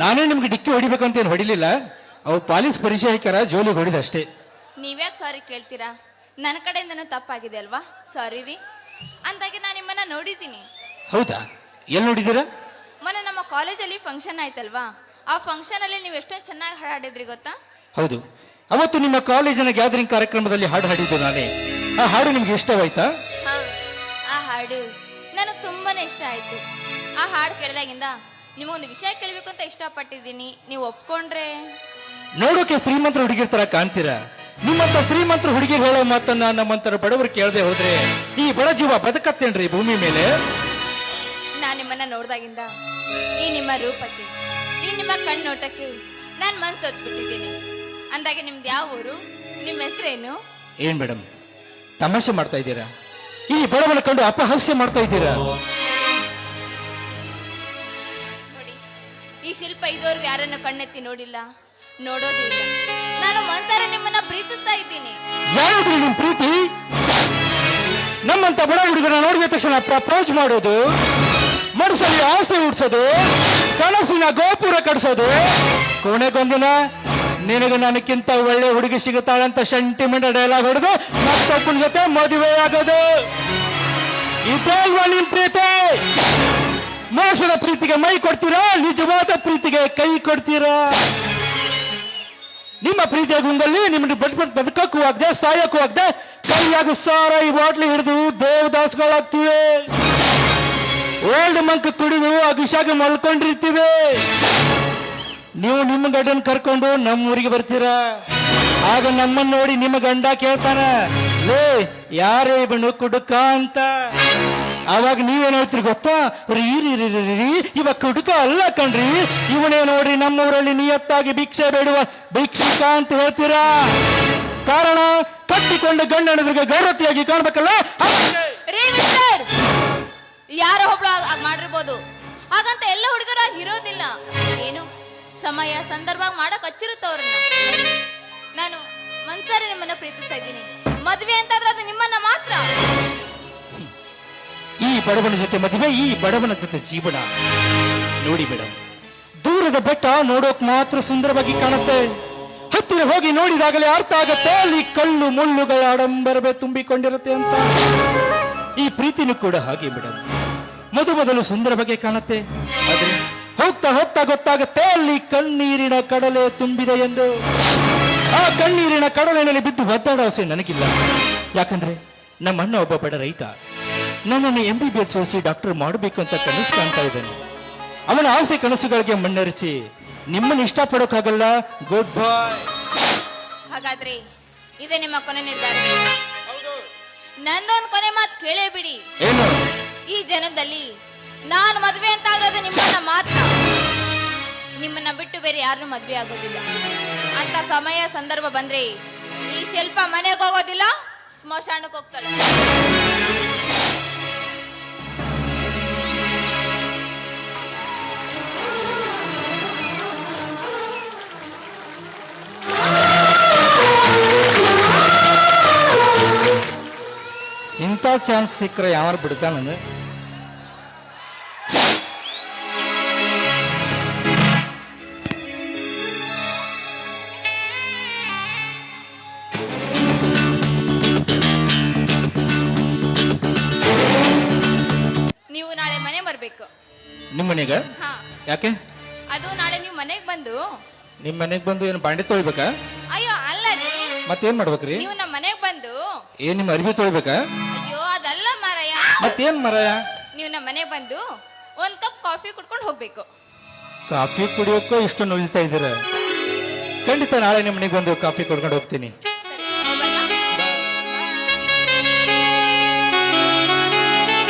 ನಾನೇ ನಿಮ್ಗೆ ಡಿಕ್ಕಿ ಹೊಡಿಬೇಕಂತ ಏನು ಹೊಡಿಲಿಲ್ಲ. ಅವು ಪಾಲಿಸ್ ಪರಿಚಯ ಹಾಕ್ಯಾರ, ಜೋಲಿಗೆ ಹೊಡಿದಷ್ಟೇ. ನೀವ್ಯಾಕೆ ಸಾರಿ ಕೇಳ್ತೀರಾ? ನನ್ನ ಕಡೆಯಿಂದನೂ ತಪ್ಪಾಗಿದೆ ಅಲ್ವಾ? ಸಾರಿ ರೀ. ಅಂದಾಗೆ ನಾನು ನಿಮ್ಮನ್ನ ನೋಡಿದ್ದೀನಿ. ಹೌದಾ? ಎಲ್ಲಿ ನೋಡಿದ್ದೀರಾ? ಮೊನ್ನೆ ನಮ್ಮ ಕಾಲೇಜಲ್ಲಿ ಫಂಕ್ಷನ್ ಆಯ್ತಲ್ವಾ? ಆ ಫಂಕ್ಷನ್ ಅಲ್ಲಿ ನೀವು ಎಷ್ಟೊಂದು ಚೆನ್ನಾಗಿ ಹಾಡಿದ್ರಿ ಗೊತ್ತಾ? ಹೌದು, ಅವತ್ತು ನಿಮ್ಮ ಕಾಲೇಜಿನ ಗ್ಯಾದರಿಂಗ್ ಕಾರ್ಯಕ್ರಮದಲ್ಲಿ ಹಾಡು ಹಾಡಿದ್ದು ನಾನೇ. ಆ ಹಾಡು ನಿಮ್ಗೆ ಇಷ್ಟವಾಯ್ತಾ? ಹಾ, ಆ ಹಾಡು ನನಗೆ ತುಂಬಾನೇ ಇಷ್ಟ ಆಯ್ತು. ಆ ಹಾಡು ಕೇಳಿದಾಗಿಂದ ನಿಮಗೊಂದು ವಿಷಯ ಕೇಳಬೇಕು ಅಂತ ಇಷ್ಟಪಟ್ಟಿದ್ದೀನಿ. ನೀವು ಒಪ್ಕೊಂಡ್ರೆ? ನೋಡೋಕೆ ಶ್ರೀಮಂತರ ಹುಡುಗಿರ್ ತರ ಕಾಣ್ತೀರಾ. ನಿಮ್ಮಂತ ಶ್ರೀಮಂತರ ಹುಡುಗಿ ಹೇಳೋ ಮಾತನ್ನ ನಮ್ಮಂತರ ಬಡವರು ಕೇಳದೆ ಹೋದ್ರೆ ಈ ಬಡ ಜೀವ ಬದುಕತ್ತೇನ್ರಿ ಭೂಮಿ ಮೇಲೆ? ನಾನು ನಿಮ್ಮನ್ನ ನೋಡ್ದಾಗಿಂದ ಈ ನಿಮ್ಮ ರೂಪಕ್ಕೆ, ಈ ನಿಮ್ಮ ಕಣ್ಣೋಟಕ್ಕೆ ನಾನು ಮನ್ಸೊತ್ಬಿಟ್ಟಿದ್ದೀನಿ. ಅಂದಾಗೆ ನಿಮ್ದು ಯಾವ ಊರು? ನಿಮ್ಮ ಹೆಸರೇನು? ಏನ್ ಮೇಡಮ್, ತಮಾಷೆ ಮಾಡ್ತಾ ಇದ್ದೀರಾ? ಈ ಬಡವನ ಕಂಡು ಅಪಹಾಸ್ಯ ಮಾಡ್ತಾ ಇದ್ದೀರಾ? ನೋಡಿ, ಈ ಶಿಲ್ಪ ಇದುವರೆಗೂ ಯಾರನ್ನು ಕಣ್ಣೆತ್ತಿ ನೋಡಿಲ್ಲ, ನೋಡೋದಿಲ್ಲ. ನಾನು ಮನ್ಸಾರೆ ನಿಮ್ಮನ್ನ ಪ್ರೀತಿಸ್ತಾ ಇದ್ದೀನಿ. ಯಾರಾದ್ರೂ ನಿಮ್ ಪ್ರೀತಿ? ನಮ್ಮಂತ ಬಡ ಹುಡುಗರ ನೋಡಿದ ತಕ್ಷಣ ಪ್ರಪೋಸ್ ಮಾಡೋದು, ಮನಸ್ಸಲ್ಲಿ ಆಸೆ ಹುಡ್ಸೋದು, ಕನಸಿನ ಗೋಪುರ ಕಟ್ಸೋದು, ಕೊನೆಗೊಂದಿನ ನಿನಗೆ ನನಕ್ಕಿಂತ ಒಳ್ಳೆ ಹುಡುಗಿ ಸಿಗುತ್ತಾಳಂತ ಸೆಂಟಿಮೆಂಟ್ ಡೈಲಾಗ್ ಹೊಡೆದು ಮತ್ತೊಬ್ಬನ ಜೊತೆ ಮದುವೆ ಆಗೋದು. ಇದೇ ಅಲ್ವಾ ನಿಮ್ ಪ್ರೀತಿ? ಮೋಸದ ಪ್ರೀತಿಗೆ ಮೈ ಕೊಡ್ತೀರಾ, ನಿಜವಾದ ಪ್ರೀತಿಗೆ ಕೈ ಕೊಡ್ತೀರಾ? ನಿಮ್ಮ ಪ್ರೀತಿಯ ಗುಂಗಲ್ಲಿ ನಿಮ್ಮನ್ನು ಬದುಕಕ್ಕೂ ಆಗದೆ ಸಾಯಕ್ಕೂ ಆಗದೆ ಕೈಯಾಗ ಸಾರ ಈ ಬಾಟ್ಲಿ ಹಿಡಿದು ದೇವದಾಸ್ಗಳಾಗ್ತಿವೆ. ಓಲ್ಡ್ ಮಂಕ್ ಕುಡಿದು ಅಭಿಷೇಕ ಮಲ್ಕೊಂಡಿರ್ತೀವಿ. ನೀವು ನಿಮ್ಮ ಗಂಡನ್ ಕರ್ಕೊಂಡು ನಮ್ಮ ಊರಿಗೆ ಬರ್ತೀರಾ. ಆಗ ನಮ್ಮನ್ನ ನೋಡಿ ನಿಮ್ಮ ಗಂಡ ಕೇಳ್ತಾನ, ಲೇ ಯಾರೇ ಇವನು ಕುಡುಕ ಅಂತ. ಆವಾಗ ನೀವೇನ್ ಹೇಳ್ತೀರಿ ಗೊತ್ತಾ? ರೀ ಇವ ಕುಡುಕ ಅಲ್ಲ ಕಣ್ರಿ, ಇವನೇ ನೋಡ್ರಿ ನಮ್ಮೂರಲ್ಲಿ ನಿಯತ್ತಾಗಿ ಭಿಕ್ಷೆ ಬೇಡುವ ಭಿಕ್ಷುಕ ಅಂತ ಹೇಳ್ತೀರಾ. ಕಾರಣ ಕಟ್ಟಿಕೊಂಡ ಗಂಡನಿಗೆ ಗೌರವತಿಯಾಗಿ ಕಾಣ್ಬೇಕಲ್ಲ. ಯಾರೋ ಒಬ್ಳು ಮಾಡಿರ್ಬೋದು, ಹಾಗಂತ ಎಲ್ಲ ಹುಡುಗರು ಇರೋದಿಲ್ಲ. ಏನು ಸಮಯ ಸಂದರ್ಭ ಮಾಡಕ್ ಹಚ್ಚಿರುತ್ತವ್ರನ್ನ. ನಾನು ಮನ್ಸಾರೆ ನಿಮ್ಮನ್ನ ಪ್ರೀತಿಸ್ತಾ ಇದ್ದೀನಿ. ಮದ್ವೆ ಅಂತಾದ್ರೆ ಅದು ನಿಮ್ಮನ್ನ ಮಾತ್ರ. ಈ ಬಡವನ ಜೊತೆ ಮದುವೆ, ಈ ಬಡವನ ಜೊತೆ ಜೀವನ. ನೋಡಿ ಮೇಡಮ್, ದೂರದ ಬೆಟ್ಟ ನೋಡೋಕ್ ಮಾತ್ರ ಸುಂದರವಾಗಿ ಕಾಣುತ್ತೆ, ಹತ್ತಿರ ಹೋಗಿ ನೋಡಿದಾಗಲೇ ಅರ್ಥ ಆಗತ್ತೆ ಅಲ್ಲಿ ಕಲ್ಲು ಮುಳ್ಳುಗಳ ಆಡಂಬರವೇ ತುಂಬಿಕೊಂಡಿರುತ್ತೆ ಅಂತ. ಈ ಪ್ರೀತಿನೂ ಕೂಡ ಹಾಗೆ ಮೇಡಮ್, ಮೊದಲು ಸುಂದರವಾಗಿ ಕಾಣುತ್ತೆ, ಆದ್ರೆ ಹೋಗ್ತಾ ಹೋಗ್ತಾ ಗೊತ್ತಾಗತ್ತೆ ಅಲ್ಲಿ ಕಣ್ಣೀರಿನ ಕಡಲೆ ತುಂಬಿದೆ ಎಂದು. ಆ ಕಣ್ಣೀರಿನ ಕಡಲಿನಲ್ಲಿ ಬಿದ್ದು ಒದ್ದಾಡೋ ಆಸೆ ನನಗಿಲ್ಲ. ಯಾಕಂದ್ರೆ ನಮ್ಮ ಅಣ್ಣ ಒಬ್ಬ ಬಡ ರೈತ. ನನ್ನನ್ನು MBBS ಓದಿಸಿ ಡಾಕ್ಟರ್ ಮಾಡಬೇಕು ಅಂತ ಕನಸು ಕಾಣ್ತಾ ಇದ್ದಾನೆ. ಅವನ ಆಸೆ ಕನಸುಗಳಿಗೆ ಮಣ್ಣೆರಚಿ ನಿಮ್ಮನ್ನು ಇಷ್ಟಪಡೋಕ್ಕಾಗಲ್ಲ. ಗುಡ್ ಬಾಯ್. ಹಾಗಾದ್ರೆ ಇದೇ ನಿಮ್ಮ ಕೊನೆ ನಿರ್ಧಾರ? ನಂದೊಂದು ಕೊನೆ ಮಾತು ಕೇಳೇ ಬಿಡಿ. ಏನು? ಈ ಜನ್ಮದಲ್ಲಿ ನಾನು ಮದ್ವೆ ಅಂತ ಆಗೋದು ನಿಮ್ಮನ್ನ ಮಾತ್ರ. ನಿಮ್ಮನ್ನ ಬಿಟ್ಟು ಬೇರೆ ಯಾರನ್ನೂ ಮದ್ವೆ ಆಗೋದಿಲ್ಲ. ಅಂತ ಸಮಯ ಸಂದರ್ಭ ಬಂದ್ರೆ ಈ ಶಿಲ್ಪ ಮನೆಗೆ ಹೋಗೋದಿಲ್ಲ, ಸ್ಮಶಾನಕ್ಕೆ ಹೋಗ್ತಾಳೆ. ಇಂಥ ಚಾನ್ಸ್ ಸಿಕ್ಕರೆ ಯಾರು ಬಿಡ್ತಾನೆ? ನೀವು ನಾಳೆ ಮನೆ ಬರ್ಬೇಕು. ನಿಮ್ಮ ಮನೆಗೆ? ಹಾ. ಯಾಕೆ? ಅದು ನಾಳೆ ನೀವು ಮನೆಗೆ ಬಂದು. ನಿಮ್ಮ ಮನೆಗೆ ಬಂದು ಏನು ಬಾಂಡೆ ತೊಳಿಬೇಕಾ? ಅಯ್ಯೋ ಅಲ್ಲ ರೀ. ಮತ್ತೇನ್ ಮಾಡ್ಬೇಕ್ರಿ? ನೀವು ನಮ್ಮ ಮನೆಗೆ ಬಂದು. ಏನ್ ನಿಮ್ಮ ಅರ್ಬಿ ತೊಳಿಬೇಕಾ? ಅಯ್ಯೋ ಅದಲ್ಲ ಮಾರಾಯ. ಮತ್ತೇನ್ ಮಾರಾಯ? ನೀವು ನಮ್ಮ ಮನೆಗೆ ಬಂದು ಒಂದ್ ಕಪ್ ಕಾಫಿ ಕುಡ್ಕೊಂಡು ಹೋಗ್ಬೇಕು. ಕಾಫಿ ಕುಡಿಯೋಕ್ಕೂ ಇಷ್ಟು ನೊಳ್ತಾ ಇದ್ದೀರ? ಖಂಡಿತ ನಾಳೆ ನಿಮ್ಮ ಮನೆಗೆ ಬಂದು ಕಾಫಿ ಕುಡ್ಕೊಂಡು ಹೋಗ್ತೀನಿ.